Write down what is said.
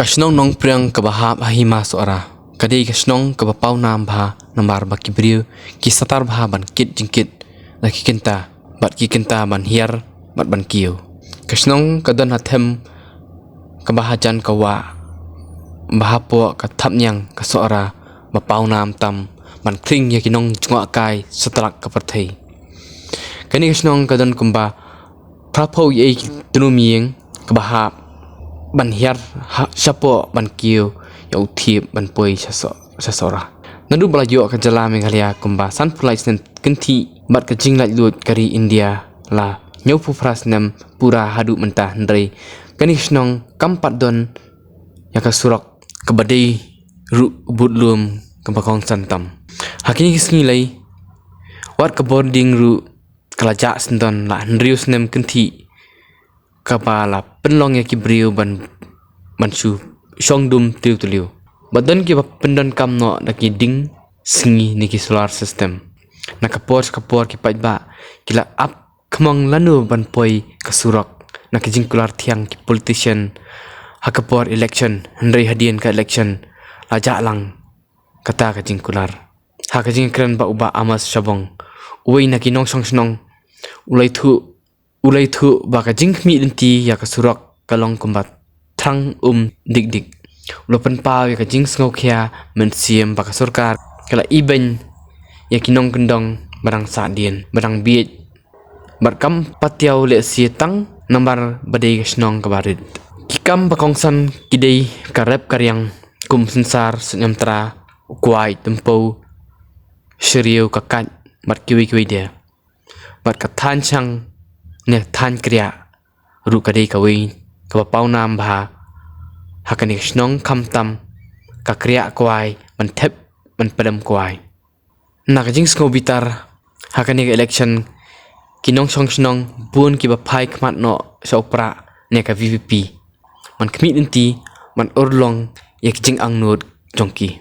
Kasnong nong priang kabahap ahima suara. Kadai kasnong kabapau nam bha nambar baki beriu kisatar bha ban kit jingkit laki kinta bat ki kinta ban hiar bat ban kiu. Kasnong kadan hatem kabahajan kawa bahapo katap nyang kasuara bapau nam tam ban kring ya kinong jungwa kai setelak kaperthai. Kani kasnong kadan kumba prapau ye tunumiyeng kabahap ban hiar sapo ban kiu ya uthip ban poi sasora nadu balajo ka jala meghalaya kumba san pulai sen kenti bat ka jinglat lut kari India la nyopu prasnam pura hadu mentah ndrei kani snong kampat don ya ka surak ka badai ru budlum kambakong santam hakini kisngi lai wat ka boarding ru kalaja sendon la ndrius nem kenti kapala penlong ya kibriu ban su shongdum tiu tuliu badan ki pendon kam no daki ding singi niki solar system na kapor ki paitba kila up kemang lanu ban poi kasurak na kijing kular tiang ki politician hakapor election hendrai hadian ka election laja lang kata kijing kular hakajing kran ba uba amas shabong uai na kinong song ulai thu baka jingmi denti ya kasurak kalong kumbat thang dik ulopan pa ya kajing sngokhya mensiem baka sarkar kala iben ya kinong kendong barang sadien barang biet barkam patiau le sietang nambar badai kasnong kabarit kikam bakongsan kidei karep karyang kum sensar senyamtra kuai tempo seriu kakat mat kiwi dia mat kathan chang ne than kriya ru kadai kawi kabapau nam bha hakani snong kamtam ka kriya kwai man thep man padam kwai nakajing skobitar hakani election kinong snong bun ki ba phai khmat no sopra ne ka VVP man khmi dinti man urlong yak jing angnut jongki